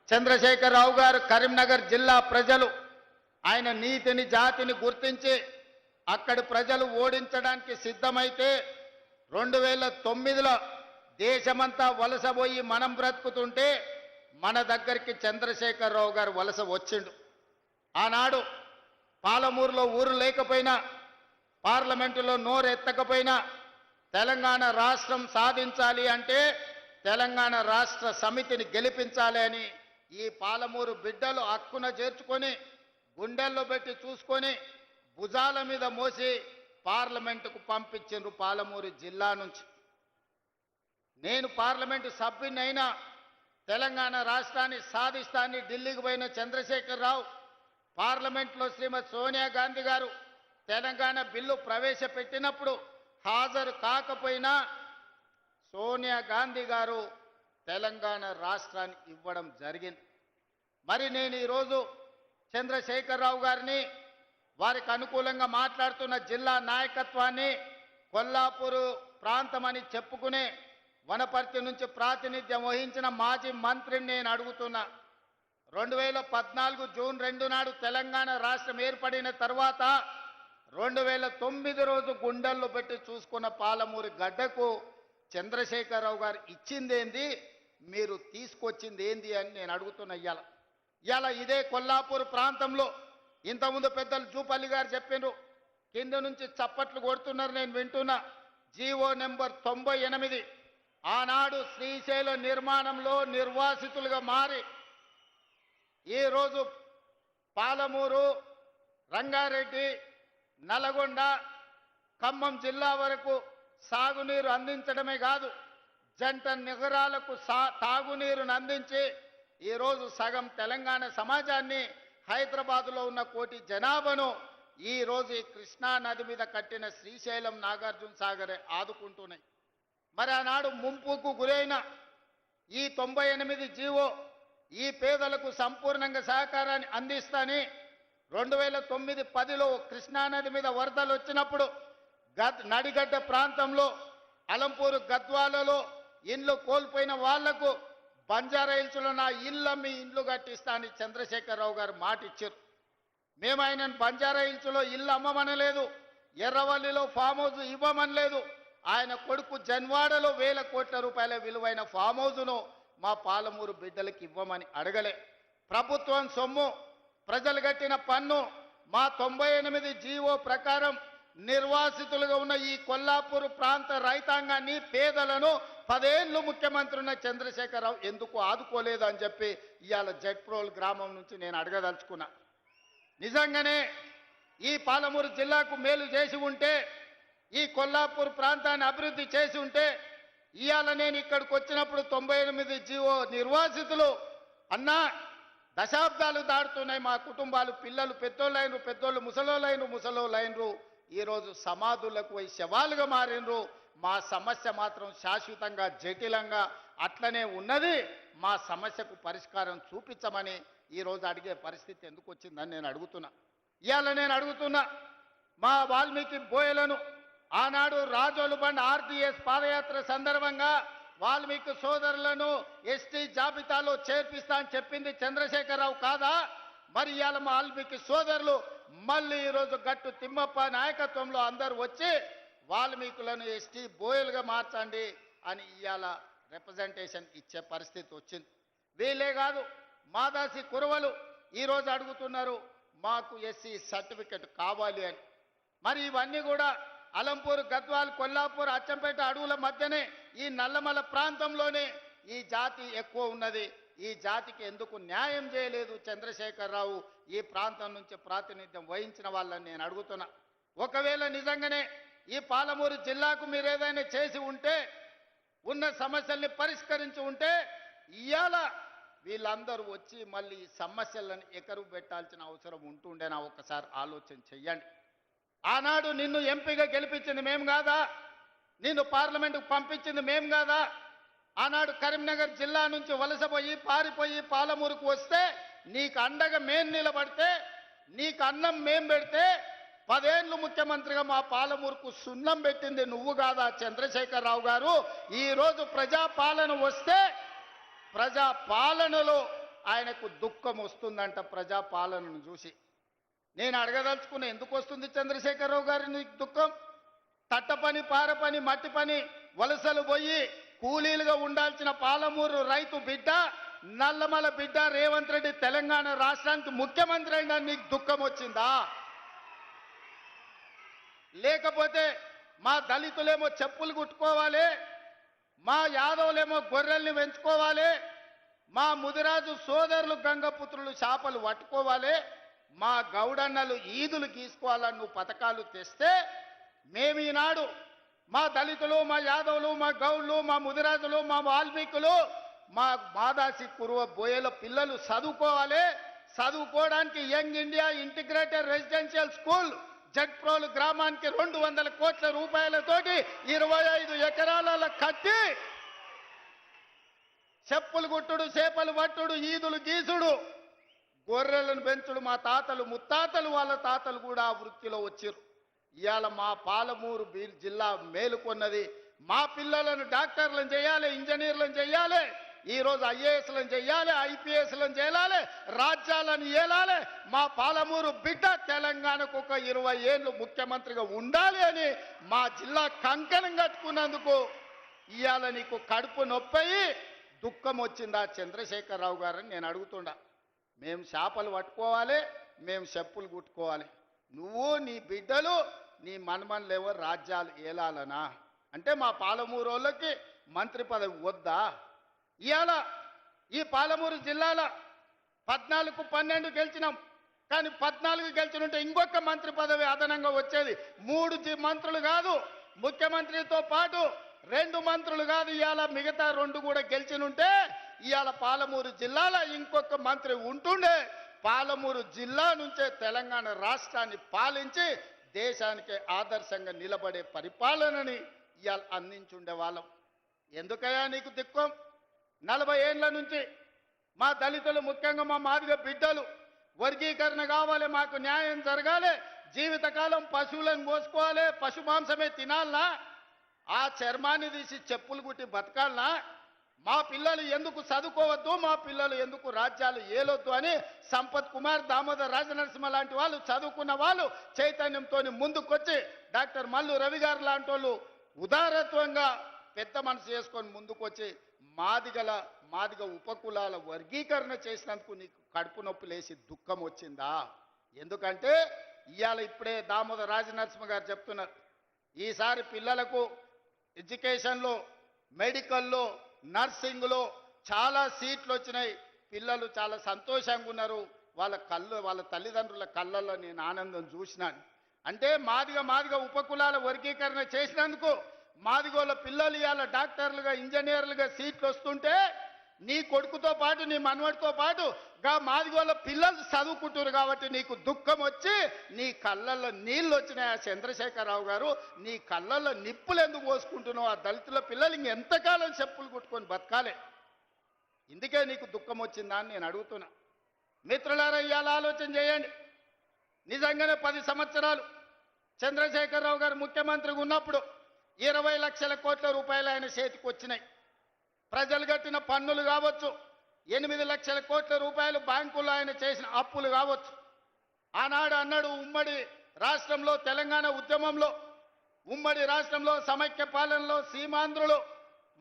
చంద్రశేఖరరావు గారు కరీంనగర్ జిల్లా ప్రజలు ఆయన నీతిని జాతిని గుర్తించి అక్కడి ప్రజలు ఓడించడానికి సిద్ధమైతే 2009లో దేశమంతా వలసపోయి మనం బ్రతుకుతుంటే మన దగ్గరికి చంద్రశేఖరరావు గారు వలస వచ్చిండు. ఆనాడు పాలమూరులో ఊరు లేకపోయినా పార్లమెంటులో నోరెత్తకపోయినా తెలంగాణ రాష్ట్రం సాధించాలి అంటే తెలంగాణ రాష్ట్ర సమితిని గెలిపించాలి అని ఈ పాలమూరు బిడ్డలు హక్కున చేర్చుకొని గుండెల్లో పెట్టి చూసుకొని భుజాల మీద మోసి పార్లమెంటుకు పంపించిండ్రు పాలమూరు జిల్లా నుంచి. నేను పార్లమెంటు సభ్యునైనా తెలంగాణ రాష్ట్రాన్ని సాధిస్తానని ఢిల్లీకి పోయిన చంద్రశేఖరరావు పార్లమెంట్లో శ్రీమతి సోనియా గాంధీ గారు తెలంగాణ బిల్లు ప్రవేశపెట్టినప్పుడు హాజరు కాకపోయినా సోనియా గాంధీ గారు తెలంగాణ రాష్ట్రాన్ని ఇవ్వడం జరిగింది. మరి నేను ఈరోజు చంద్రశేఖరరావు గారిని వారికి అనుకూలంగా మాట్లాడుతున్న జిల్లా నాయకత్వాన్ని కొల్లాపూరు ప్రాంతమని చెప్పుకునే వనపర్తి నుంచి ప్రాతినిధ్యం వహించిన మాజీ మంత్రిని నేను అడుగుతున్నా. 2014 జూన్ 2 నాడు తెలంగాణ రాష్ట్రం ఏర్పడిన తర్వాత 2009 రోజు గుండెల్లో పెట్టి చూసుకున్న పాలమూరు గడ్డకు చంద్రశేఖరరావు గారు ఇచ్చిందేంది, మీరు తీసుకొచ్చింది ఏంది అని నేను అడుగుతున్నా. ఇవాళ ఇదే కొల్లాపూర్ ప్రాంతంలో ఇంతకుముందు పెద్దలు జూపల్లి గారు చెప్పిండ్రు, కింద నుంచి చప్పట్లు కొడుతున్నారు, నేను వింటున్నా. జీవో నెంబర్ 98 ఆనాడు శ్రీశైల నిర్మాణంలో నిర్వాసితులుగా మారి ఈరోజు పాలమూరు, రంగారెడ్డి, నల్గొండ, ఖమ్మం జిల్లా వరకు సాగునీరు అందించడమే కాదు జంట నగరాలకు తాగునీరును అందించి ఈరోజు సగం తెలంగాణ సమాజాన్ని హైదరాబాదులో ఉన్న 1 కోటి జనాభాను ఈరోజు ఈ కృష్ణా నది మీద కట్టిన శ్రీశైలం, నాగార్జున సాగరే ఆదుకుంటున్నాయి. మరి ఆనాడు ముంపుకు గురైన ఈ 98 జీవో ఈ పేదలకు సంపూర్ణంగా సహకారాన్ని అందిస్తాని 2009-10లో కృష్ణానది మీద వరదలు వచ్చినప్పుడు నడిగడ్డ ప్రాంతంలో అలంపూరు గద్వాలలో ఇండ్లు కోల్పోయిన వాళ్లకు బంజారా హిల్స్లో నా ఇళ్ళమ్మి ఇండ్లు కట్టిస్తా అని చంద్రశేఖరరావు గారు మాట ఇచ్చారు. మేము ఆయనను బంజారా హిల్స్లో ఇల్లు అమ్మమనలేదు, ఎర్రవల్లిలో ఫామ్ హౌస్ ఇవ్వమనలేదు. ఆయన కొడుకు జన్వాడలో 1000 కోట్ల రూపాయల విలువైన ఫామ్ హౌస్ను మా పాలమూరు బిడ్డలకు ఇవ్వమని అడగలే. ప్రభుత్వం సొమ్ము, ప్రజలు కట్టిన పన్ను మా 98 జీవో ప్రకారం నిర్వాసితులుగా ఉన్న ఈ కొల్లాపూర్ ప్రాంత రైతాంగాన్ని, పేదలను 10 ఏళ్ళు ముఖ్యమంత్రి ఉన్న చంద్రశేఖరరావు ఎందుకు ఆదుకోలేదు అని చెప్పి ఇవాళ జట్ప్రోల్ గ్రామం నుంచి నేను అడగదలుచుకున్నా. నిజంగానే ఈ పాలమూరు జిల్లాకు మేలు చేసి ఉంటే, ఈ కొల్లాపూర్ ప్రాంతాన్ని అభివృద్ధి చేసి ఉంటే ఇవాళ నేను ఇక్కడికి వచ్చినప్పుడు 98 జీవో నిర్వాసితులు అన్నా దశాబ్దాలు దాడుతున్నాయి, మా కుటుంబాలు, పిల్లలు పెద్దోళ్ళైనరు, పెద్దోళ్ళు ముసలోళ్ళైనరు, ఈరోజు సమాధులకు పోయి శవాలుగా మారినరు. మా సమస్య మాత్రం శాశ్వతంగా జటిలంగా అట్లనే ఉన్నది, మా సమస్యకు పరిష్కారం చూపించమని ఈరోజు అడిగే పరిస్థితి ఎందుకు వచ్చిందని నేను అడుగుతున్నా. ఇవాళ నేను అడుగుతున్నా, మా వాల్మీకి బోయలను ఆనాడు రాజోలు బండ్ ఆర్టీఎస్ పాదయాత్ర సందర్భంగా వాల్మీకి సోదరులను ఎస్టీ జాబితాలో చేర్పిస్తా అని చెప్పింది చంద్రశేఖరరావు కాదా? మరి ఇవాళ మా వాల్మీకి సోదరులు మళ్ళీ ఈరోజు గట్టు తిమ్మప్ప నాయకత్వంలో అందరూ వచ్చి వాల్మీకులను ఎస్టీ బోయలుగా మార్చండి అని ఇవాళ రిప్రజెంటేషన్ ఇచ్చే పరిస్థితి వచ్చింది. వీళ్ళే కాదు, మాదాసి కురవలు ఈరోజు అడుగుతున్నారు మాకు ఎస్సీ సర్టిఫికెట్ కావాలి అని. మరి ఇవన్నీ కూడా అలంపూర్, గద్వాల్, కొల్లాపూర్, అచ్చంపేట అడవుల మధ్యనే ఈ నల్లమల ప్రాంతంలోనే ఈ జాతి ఎక్కువ ఉన్నది. ఈ జాతికి ఎందుకు న్యాయం చేయలేదు చంద్రశేఖరరావు? ఈ ప్రాంతం నుంచి ప్రాతినిధ్యం వహించిన వాళ్ళని నేను అడుగుతున్నా. ఒకవేళ నిజంగానే ఈ పాలమూరు జిల్లాకు మీరు ఏదైనా చేసి ఉంటే, ఉన్న సమస్యల్ని పరిష్కరించి ఉంటే ఇవాళ వీళ్ళందరూ వచ్చి మళ్ళీ ఈ సమస్యలను ఎకరు పెట్టాల్సిన అవసరం ఉంటుండేనా? ఒకసారి ఆలోచన చెయ్యండి. ఆనాడు నిన్ను ఎంపీగా గెలిపించింది మేం కాదా? నిన్ను పార్లమెంటుకు పంపించింది మేం కాదా? ఆనాడు కరీంనగర్ జిల్లా నుంచి వలసపోయి పారిపోయి పాలమూరుకు వస్తే నీకు అండగా మేం నిలబడితే, నీకు అన్నం మేం పెడితే 10 ఏళ్ళు ముఖ్యమంత్రిగా మా పాలమూరుకు సున్నం పెట్టింది నువ్వు కాదా చంద్రశేఖరరావు గారు? ఈరోజు ప్రజాపాలన వస్తే ప్రజాపాలనలో ఆయనకు దుఃఖం వస్తుందంట ప్రజాపాలనను చూసి. నేను అడగదలుచుకున్న, ఎందుకు వస్తుంది చంద్రశేఖరరావు గారి నీకు దుఃఖం? తట్ట పని, పార పని, మట్టి పని వలసలు పోయి కూలీలుగా ఉండాల్సిన పాలమూరు రైతు బిడ్డ, నల్లమల బిడ్డ రేవంత్ రెడ్డి తెలంగాణ రాష్ట్రానికి ముఖ్యమంత్రి అయినా నీకు దుఃఖం వచ్చిందా? లేకపోతే మా దళితులేమో చెప్పులు కుట్టుకోవాలి, మా యాదవులేమో గొర్రెల్ని పెంచుకోవాలి, మా ముదిరాజు సోదరులు గంగపుత్రులు చేపలు పట్టుకోవాలి, మా గౌడన్నలు ఈదులు గీసుకోవాలని నువ్వు పథకాలు తెస్తే మేము ఈనాడు మా దళితులు, మా యాదవులు, మా గౌళ్ళు, మా ముదిరాజులు, మా వాల్మీకులు, మా మాదాసి కురువ బోయల పిల్లలు చదువుకోవాలి. చదువుకోవడానికి young India integrated residential school Jagprolu గ్రామానికి 200 కోట్ల రూపాయలతోటి 25 ఎకరాల కట్టి చెప్పులు గుట్టుడు, చేపలు పట్టుడు, ఈదులు గీసుడు, గొర్రెలను పెంచుడు మా తాతలు ముత్తాతలు వాళ్ళ తాతలు కూడా ఆ వృత్తిలో వచ్చారు. ఇవాళ మా పాలమూరు జిల్లా మేలుకొన్నది. మా పిల్లలను డాక్టర్లను చేయాలి, ఇంజనీర్లను చేయాలి, ఈరోజు ఐఏఎస్లను చేయాలి, ఐపీఎస్లను చేయాలి, రాజ్యాలను ఏలాలి. మా పాలమూరు బిడ్డ తెలంగాణకు ఒక 20 ఏళ్ళు ముఖ్యమంత్రిగా ఉండాలి అని మా జిల్లా కంకణం కట్టుకున్నందుకు ఇవాళ నీకు కడుపు నొప్పయి దుఃఖం వచ్చిందా చంద్రశేఖరరావు గారని నేను అడుగుతుండా. మేము చేపలు పట్టుకోవాలి, మేము చెప్పులు కుట్టుకోవాలి, నువ్వు నీ బిడ్డలు నీ మనమన్లేవో రాజ్యాలు ఏలాలనా? అంటే మా పాలమూరు వాళ్ళకి మంత్రి పదవి వద్దా? ఇవాళ ఈ పాలమూరు జిల్లాలో 14కు 12 గెలిచినాం, కానీ 14 గెలిచినుంటే ఇంకొక మంత్రి పదవి అదనంగా వచ్చేది. 3 మంత్రులు కాదు, ముఖ్యమంత్రితో పాటు 2 మంత్రులు కాదు, ఇవాళ మిగతా 2 కూడా గెలిచినుంటే ఇవాళ పాలమూరు జిల్లాలో ఇంకొక మంత్రి ఉంటుండే. పాలమూరు జిల్లా నుంచే తెలంగాణ రాష్ట్రాన్ని పాలించి దేశానికి ఆదర్శంగా నిలబడే పరిపాలనని ఇవాళ అందించుండే వాళ్ళం. ఎందుకయ్యా నీకు దిక్కం? 40 ఏళ్ల నుంచి మా దళితులు, ముఖ్యంగా మా మాదిగ బిడ్డలు వర్గీకరణ కావాలి, మాకు న్యాయం జరగాలి, జీవితకాలం పశువులను కోసుకోవాలి, పశు మాంసమే తినాలనా? ఆ చర్మాన్ని తీసి చెప్పులు కుట్టి బతకాలనా? మా పిల్లలు ఎందుకు చదువుకోవద్దు, మా పిల్లలు ఎందుకు రాజ్యాలు ఏలొద్దు అని సంపత్ కుమార్, దామోదర్ రాజనరసింహ లాంటి వాళ్ళు, చదువుకున్న వాళ్ళు చైతన్యంతో ముందుకొచ్చి డాక్టర్ మల్లు రవి గారు లాంటి వాళ్ళు ఉదారత్వంగా పెద్ద మనసు చేసుకొని ముందుకొచ్చి మాదిగ ఉపకులాల వర్గీకరణ చేసినందుకు నీకు కడుపు నొప్పి లేసి దుఃఖం వచ్చిందా? ఎందుకంటే ఇవాళ ఇప్పుడే దామోదర్ రాజనరసింహ గారు చెప్తున్నారు, ఈసారి పిల్లలకు ఎడ్యుకేషన్లో, మెడికల్లో, నర్సింగ్లో చాలా సీట్లు వచ్చినాయి, పిల్లలు చాలా సంతోషంగా ఉన్నారు, వాళ్ళ తల్లిదండ్రుల కళ్ళల్లో నేను ఆనందం చూసినాను. అంటే మాదిగ ఉపకులాల వర్గీకరణ చేసినందుకు మాదిగోళ్ళ పిల్లలు ఇవాళ డాక్టర్లుగా, ఇంజనీర్లుగా సీట్లు వస్తుంటే నీ కొడుకుతో పాటు, నీ మనవడితో పాటు మాదిగోళ్ళ పిల్లలు చదువుకుంటారు కాబట్టి నీకు దుఃఖం వచ్చి నీ కళ్ళల్లో నీళ్ళు వచ్చినాయి. చంద్రశేఖరరావు గారు, నీ కళ్ళల్లో నిప్పులు ఎందుకు పోసుకుంటున్నావు? ఆ దళితుల పిల్లలు ఇంకెంతకాలం చెప్పులు కుట్టుకొని బతకాలి? ఇందుకే నీకు దుఃఖం వచ్చిందా అని నేను అడుగుతున్నా. మిత్రులారా, ఇవాళ ఆలోచన చేయండి. నిజంగానే 10 సంవత్సరాలు చంద్రశేఖరరావు గారు ముఖ్యమంత్రిగా ఉన్నప్పుడు 20 లక్షల కోట్ల రూపాయలు ఆయన చేతికి వచ్చినాయి. ప్రజలు కట్టిన పన్నులు కావచ్చు, 8 లక్షల కోట్ల రూపాయలు బ్యాంకుల్లో ఆయన చేసిన అప్పులు కావచ్చు. ఆనాడు అన్నాడు, ఉమ్మడి రాష్ట్రంలో తెలంగాణ ఉద్యమంలో, ఉమ్మడి రాష్ట్రంలో సమైక్య పాలనలో సీమాంధ్రులు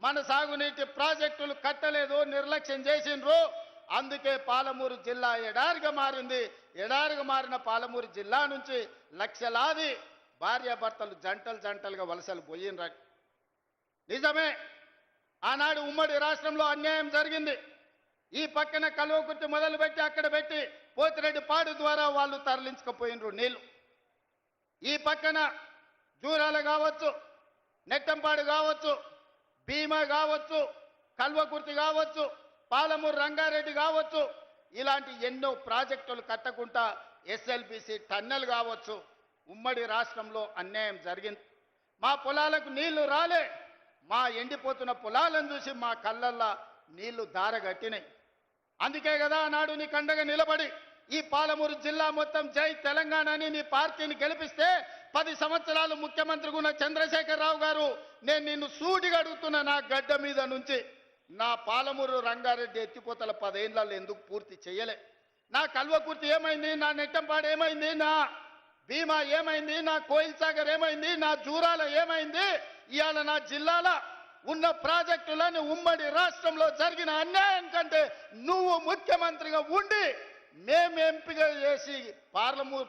మన సాగునీటి ప్రాజెక్టులు కట్టలేదు, నిర్లక్ష్యం చేసిండ్రు, అందుకే పాలమూరు జిల్లా ఎడారిగా మారింది. ఎడారిగా మారిన పాలమూరు జిల్లా నుంచి లక్షలాది భార్యాభర్తలు జంటలుగా వలసలు పోయినరా. నిజమే, ఆనాడు ఉమ్మడి రాష్ట్రంలో అన్యాయం జరిగింది. ఈ పక్కన కల్వకుర్తి మొదలుపెట్టి అక్కడ పెట్టి పోతిరెడ్డి పాడు ద్వారా వాళ్ళు తరలించకపోయినరు నీళ్లు. ఈ పక్కన జూరాల కావచ్చు, నెట్టంపాడు కావచ్చు, భీమా కావచ్చు, కల్వకుర్తి కావచ్చు, పాలమూరు రంగారెడ్డి కావచ్చు, ఇలాంటి ఎన్నో ప్రాజెక్టులు కట్టకుండా ఎస్ఎల్బిసి టన్నెల్ కావచ్చు, ఉమ్మడి రాష్ట్రంలో అన్యాయం జరిగింది. మా పొలాలకు నీళ్లు రాలే, మా ఎండిపోతున్న పొలాలను చూసి మా కళ్ళల్లో నీళ్లు దారగట్టినాయి. అందుకే కదా నాడు నీ కండగా నిలబడి ఈ పాలమూరు జిల్లా మొత్తం జై తెలంగాణ అని నీ పార్టీని గెలిపిస్తే 10 సంవత్సరాలు ముఖ్యమంత్రిగా ఉన్న చంద్రశేఖరరావు గారు, నేను నిన్ను సూటిగా అడుగుతున్నా, నా గడ్డ మీద నుంచి నా పాలమూరు రంగారెడ్డి ఎత్తిపోతల 10 ఏళ్లలో ఎందుకు పూర్తి చేయలే? నా కల్వకుర్తి ఏమైంది? నా నెట్టంపాడు ఏమైంది? నా భీమా ఏమైంది? నా కోయిల్ సాగర్ ఏమైంది? నా జూరాల ఏమైంది? ఇవాళ నా జిల్లాల ఉన్న ప్రాజెక్టులను ఉమ్మడి రాష్ట్రంలో జరిగిన అన్యాయం కంటే నువ్వు ముఖ్యమంత్రిగా ఉండి మేము ఎంపిక చేసి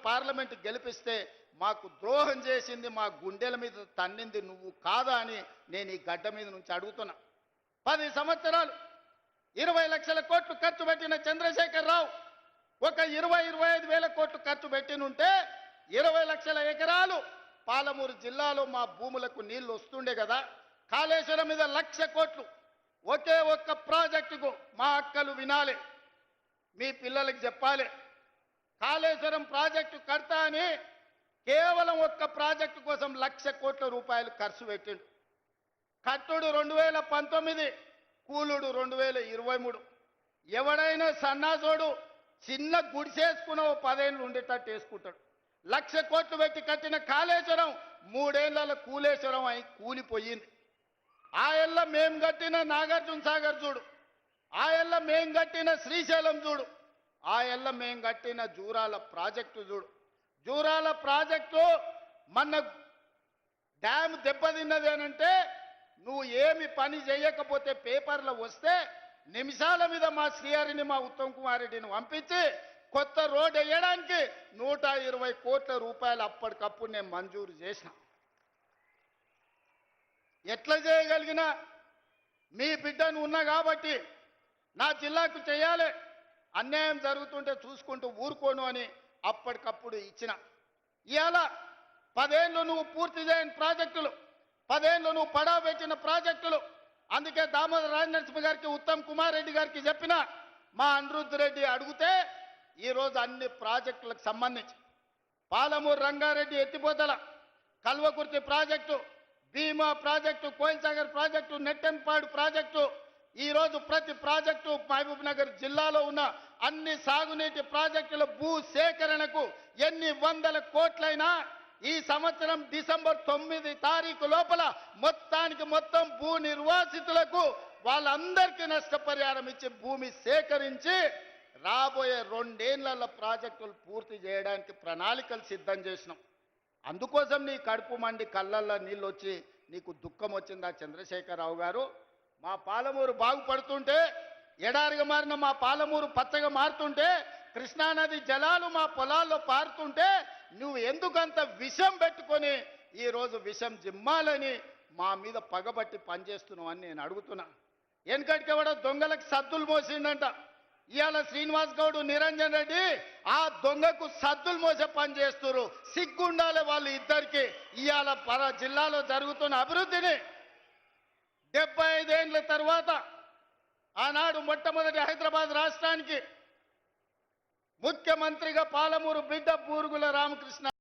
పార్లమెంట్ గెలిపిస్తే మాకు ద్రోహం చేసింది, మా గుండెల మీద తన్నింది నువ్వు కాదా అని నేను ఈ గడ్డ మీద నుంచి అడుగుతున్నా. 10 సంవత్సరాలు 20 లక్షల కోట్లు ఖర్చు పెట్టిన చంద్రశేఖర్ రావు ఒక 20-25 వేల కోట్లు ఖర్చు పెట్టినుంటే 20 లక్షల ఎకరాలు పాలమూరు జిల్లాలో మా భూములకు నీళ్లు వస్తుండే కదా. కాళేశ్వరం మీద 1,00,000 కోట్లు ఒకే ఒక్క ప్రాజెక్టుకు మా అక్కలు వినాలి, మీ పిల్లలకి చెప్పాలి. కాళేశ్వరం ప్రాజెక్టు కడతా అని కేవలం ఒక్క ప్రాజెక్టు కోసం 1,00,000 కోట్ల రూపాయలు ఖర్చు పెట్టిండు. కట్టుడు 2019, కూలుడు 2023. ఎవడైనా సన్నాసోడు చిన్న గుడిసేసుకున్న 10 ఏళ్ళు ఉండేటట్టు వేసుకుంటాడు. 1,00,000 కోట్లు పెట్టి కట్టిన కాళేశ్వరం 3 ఏళ్ల కూలేశ్వరం అయి కూలిపోయింది. ఆ ఏళ్ళ మేం కట్టిన నాగార్జున సాగర్ చూడు, ఆ ఏళ్ళ మేం కట్టిన శ్రీశైలం చూడు, ఆ ఏళ్ళ మేం కట్టిన జూరాల ప్రాజెక్టు చూడు. జూరాల ప్రాజెక్టు మన డ్యామ్ దెబ్బతిన్నది అనంటే నువ్వు ఏమి పని చేయకపోతే పేపర్లో వస్తే నిమిషాల మీద మా శ్రీహరిని మా ఉత్తమ్ కుమార్ రెడ్డిని పంపించి కొత్త రోడ్ వేయడానికి 120 కోట్ల రూపాయలు అప్పటికప్పుడు నేను మంజూరు చేసిన. ఎట్లా చేయగలిగినా మీ బిడ్డను ఉన్నా కాబట్టి నా జిల్లాకు చేయాలి, అన్యాయం జరుగుతుంటే చూసుకుంటూ ఊరుకోను అని అప్పటికప్పుడు ఇచ్చిన. ఇవాళ 10 ఏళ్ళు నువ్వు పూర్తి చేయని ప్రాజెక్టులు, 10 ఏళ్ళు నువ్వు పడా పెట్టిన ప్రాజెక్టులు. అందుకే దామోదర రాజనరసింహ గారికి ఉత్తమ్ కుమార్ రెడ్డి గారికి చెప్పిన, మా అనిరుద్ధ్ రెడ్డి అడిగితే ఈరోజు అన్ని ప్రాజెక్టులకు సంబంధించి పాలమూరు రంగారెడ్డి ఎత్తిపోతల, Kalwakurthy project, Bhima project, Koil Sagar project, Nettempadu project, ఈరోజు ప్రతి ప్రాజెక్టు మహబూబ్ నగర్ జిల్లాలో ఉన్న అన్ని సాగునీటి ప్రాజెక్టుల భూ సేకరణకు ఎన్ని వందల కోట్లైనా ఈ సంవత్సరం డిసెంబర్ 9 తారీఖు లోపల మొత్తం భూ నిర్వాసితులకు వాళ్ళందరికీ నష్టపరిహారం ఇచ్చి భూమి సేకరించి రాబోయే 2 ఏళ్ల ప్రాజెక్టులు పూర్తి చేయడానికి ప్రణాళికలు సిద్ధం చేసినాం. అందుకోసం నీ కడుపు మండి కళ్ళల్లో నీళ్ళు వచ్చి నీకు దుఃఖం వచ్చిందా చంద్రశేఖరరావు గారు? మా పాలమూరు బాగుపడుతుంటే, ఎడారిగా మారిన మా పాలమూరు పచ్చగా మారుతుంటే, కృష్ణానది జలాలు మా పొలాల్లో పారుతుంటే నువ్వు ఎందుకంత విషం పెట్టుకొని ఈరోజు విషం జిమ్మాలని మా మీద పగబట్టి పనిచేస్తున్నావు అని నేను అడుగుతున్నా. వెనకటికి కూడా దొంగలకు సద్దులు మోసిండంట. ఇవాళ శ్రీనివాస్ గౌడ్, నిరంజన్ రెడ్డి ఆ దొంగకు సద్దులు మోసే పని చేస్తున్నారు. సిగ్గుండాలి వాళ్ళు ఇద్దరికి. ఇవాళ జిల్లాలో జరుగుతున్న అభివృద్ధిని 75 ఏళ్ల తర్వాత ఆనాడు మొట్టమొదటి హైదరాబాద్ రాష్ట్రానికి ముఖ్యమంత్రిగా పాలమూరు బిడ్డ బూరుగుల రామకృష్ణ